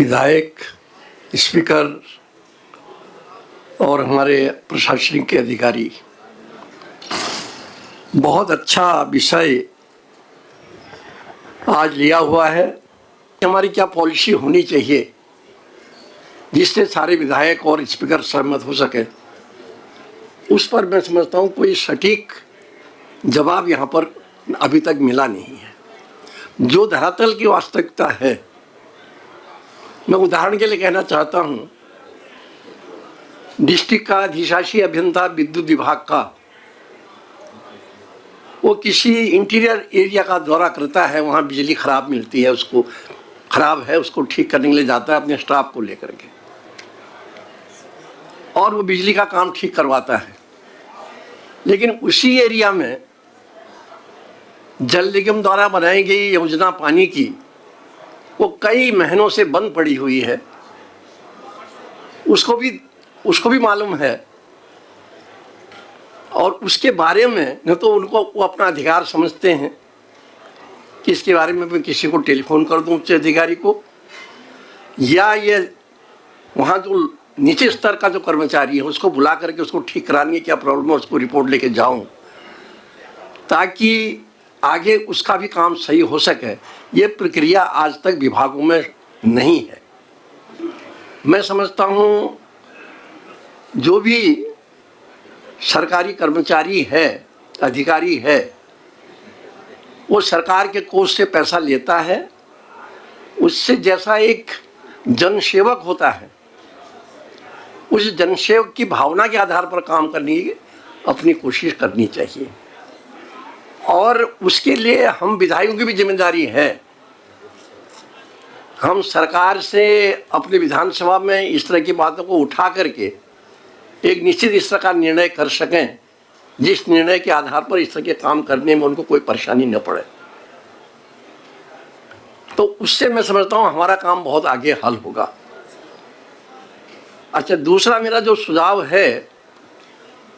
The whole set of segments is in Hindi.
विधायक, स्पीकर और हमारे प्रशासनिक के अधिकारी, बहुत अच्छा विषय आज लिया हुआ है। हमारी क्या पॉलिसी होनी चाहिए जिससे सारे विधायक और स्पीकर सहमत हो सके, उस पर मैं समझता हूँ कोई सटीक जवाब यहाँ पर अभी तक मिला नहीं है। जो धरातल की वास्तविकता है, मैं उदाहरण के लिए कहना चाहता हूँ, डिस्ट्रिक्ट का अधिशासी अभियंता विद्युत विभाग का वो किसी इंटीरियर एरिया का दौरा करता है, वहाँ बिजली खराब मिलती है, उसको खराब है, उसको ठीक करने के लिए जाता है अपने स्टाफ को लेकर के, और वो बिजली का काम ठीक करवाता है। लेकिन उसी एरिया में जल निगम द्वारा बनाई गई योजना पानी की वो कई महीनों से बंद पड़ी हुई है। उसको भी मालूम है, और उसके बारे में न तो उनको वो अपना अधिकार समझते हैं कि इसके बारे में मैं किसी को टेलीफोन कर दूं, उच्च अधिकारी को, या ये वहाँ जो नीचे स्तर का जो कर्मचारी है उसको बुला करके उसको ठीक कराने की क्या प्रॉब्लम है, उसको रिपोर्ट लेके जाऊं ताकि आगे उसका भी काम सही हो सके। ये प्रक्रिया आज तक विभागों में नहीं है। मैं समझता हूँ जो भी सरकारी कर्मचारी है, अधिकारी है, वो सरकार के कोष से पैसा लेता है, उससे जैसा एक जनसेवक होता है, उस जनसेवक की भावना के आधार पर काम करने की अपनी कोशिश करनी चाहिए। और उसके लिए हम विधायकों की भी जिम्मेदारी है। हम सरकार से अपने विधानसभा में इस तरह की बातों को उठा करके एक निश्चित स्तर का निर्णय कर सकें, जिस निर्णय के आधार पर इस तरह के काम करने में उनको कोई परेशानी न पड़े। तो उससे मैं समझता हूँ हमारा काम बहुत आगे हल होगा। अच्छा, दूसरा मेरा जो सुझाव है,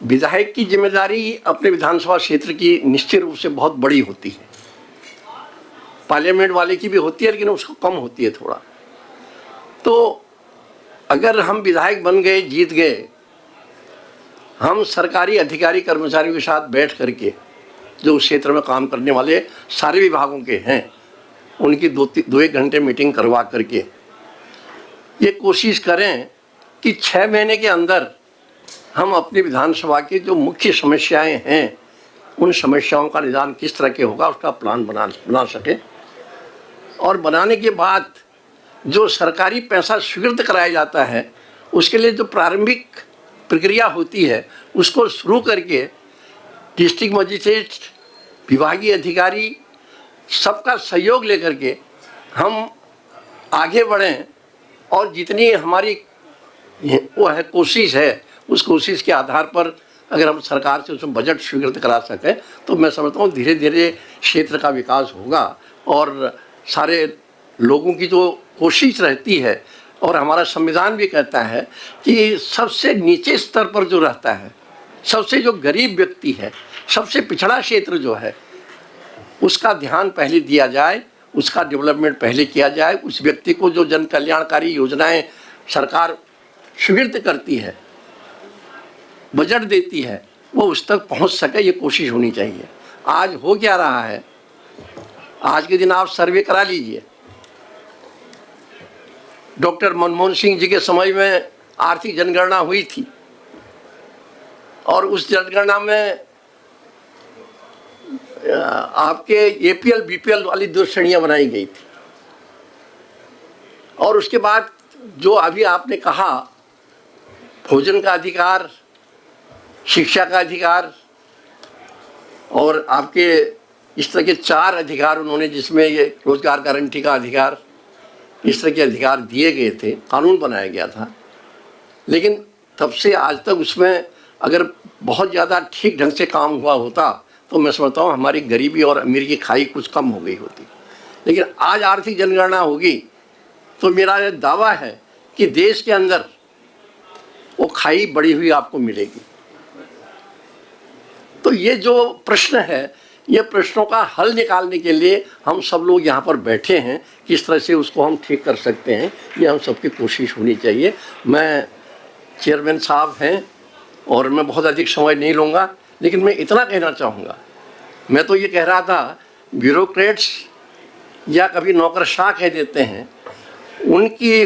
विधायक की जिम्मेदारी अपने विधानसभा क्षेत्र की निश्चित रूप से बहुत बड़ी होती है। पार्लियामेंट वाले की भी होती है, लेकिन उसको कम होती है थोड़ा। तो अगर हम विधायक बन गए, जीत गए, हम सरकारी अधिकारी कर्मचारियों के साथ बैठ करके जो उस क्षेत्र में काम करने वाले सारे विभागों के हैं, उनकी दो एक घंटे मीटिंग करवा करके ये कोशिश करें कि 6 महीने के अंदर हम अपनी विधानसभा की जो मुख्य समस्याएं हैं, उन समस्याओं का निदान किस तरह के होगा उसका प्लान बना सके। और बनाने के बाद जो सरकारी पैसा स्वीकृत कराया जाता है, उसके लिए जो प्रारंभिक प्रक्रिया होती है उसको शुरू करके डिस्ट्रिक्ट मजिस्ट्रेट, विभागीय अधिकारी, सबका सहयोग लेकर के हम आगे बढ़ें। और जितनी हमारी वो है कोशिश है, उस कोशिश के आधार पर अगर हम सरकार से उसमें बजट स्वीकृत करा सकें तो मैं समझता हूँ धीरे धीरे क्षेत्र का विकास होगा। और सारे लोगों की जो कोशिश रहती है, और हमारा संविधान भी कहता है कि सबसे नीचे स्तर पर जो रहता है, सबसे जो गरीब व्यक्ति है, सबसे पिछड़ा क्षेत्र जो है, उसका ध्यान पहले दिया जाए, उसका डेवलपमेंट पहले किया जाए। उस व्यक्ति को जो जन कल्याणकारी योजनाएं सरकार स्वीकृत करती है, बजट देती है, वो उस तक पहुंच सके, ये कोशिश होनी चाहिए। आज हो क्या रहा है, आज के दिन आप सर्वे करा लीजिए। डॉक्टर मनमोहन सिंह जी के समय में आर्थिक जनगणना हुई थी, और उस जनगणना में आपके एपीएल बीपीएल वाली 2 श्रेणियां बनाई गई थी। और उसके बाद जो अभी आपने कहा, भोजन का अधिकार, शिक्षा का अधिकार, और आपके इस तरह के 4 अधिकार उन्होंने, जिसमें ये रोजगार गारंटी का अधिकार, इस तरह के अधिकार दिए गए थे, कानून बनाया गया था। लेकिन तब से आज तक उसमें अगर बहुत ज़्यादा ठीक ढंग से काम हुआ होता तो मैं समझता हूँ हमारी गरीबी और अमीरी की खाई कुछ कम हो गई होती। लेकिन आज आर्थिक जनगणना होगी तो मेरा ये दावा है कि देश के अंदर वो खाई बढ़ी हुई आपको मिलेगी। तो ये जो प्रश्न है ये प्रश्नों का हल निकालने के लिए हम सब लोग यहाँ पर बैठे हैं, किस तरह से उसको हम ठीक कर सकते हैं, ये हम सबकी कोशिश होनी चाहिए। मैं चेयरमैन साहब हैं और मैं बहुत अधिक समय नहीं लूँगा, लेकिन मैं इतना कहना चाहूँगा, मैं तो ये कह रहा था ब्यूरोक्रेट्स या कभी नौकरशाह कह देते हैं, उनकी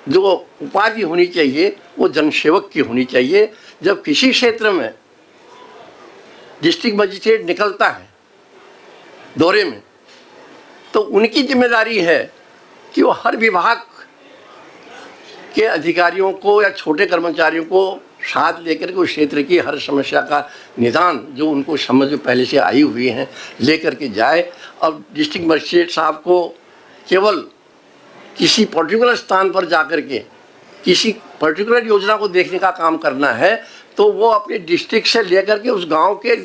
जो उपाधि होनी चाहिए वो जनसेवक की होनी चाहिए। जब किसी क्षेत्र में डिस्ट्रिक्ट मजिस्ट्रेट निकलता है दौरे में, तो उनकी जिम्मेदारी है कि वो हर विभाग के अधिकारियों को या छोटे कर्मचारियों को साथ लेकर के उस क्षेत्र की हर समस्या का निदान जो उनको समझ में पहले से आई हुई है लेकर के जाए। अब डिस्ट्रिक्ट मजिस्ट्रेट साहब को केवल किसी पर्टिकुलर स्थान पर जाकर के किसी पर्टिकुलर योजना को देखने का काम करना है, तो वो अपने डिस्ट्रिक्ट से लेकर के उस गांव के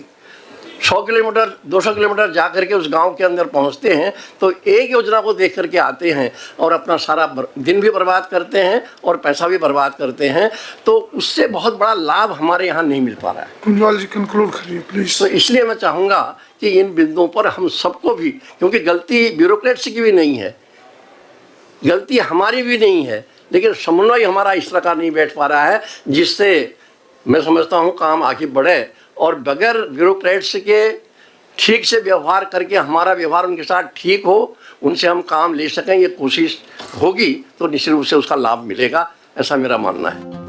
100 किलोमीटर 200 किलोमीटर जा कर के उस गांव के अंदर पहुंचते हैं, तो एक योजना को देख करके आते हैं और अपना सारा दिन भी बर्बाद करते हैं और पैसा भी बर्बाद करते हैं। तो उससे बहुत बड़ा लाभ हमारे यहाँ नहीं मिल पा रहा है। कुंजवाल जी कंक्लूड करिए प्लीज। तो इसलिए मैं चाहूँगा कि इन बिंदुओं पर हम सबको भी, क्योंकि गलती ब्यूरोक्रेट्स की भी नहीं है, गलती हमारी भी नहीं है, लेकिन समन्वय हमारा इस तरह का नहीं बैठ पा रहा है जिससे मैं समझता हूँ काम आगे बढ़े। और बगैर ब्यूरोक्रेट्स के ठीक से व्यवहार करके हमारा व्यवहार उनके साथ ठीक हो, उनसे हम काम ले सकें, ये कोशिश होगी तो निश्चित रूप से उसका लाभ मिलेगा, ऐसा मेरा मानना है।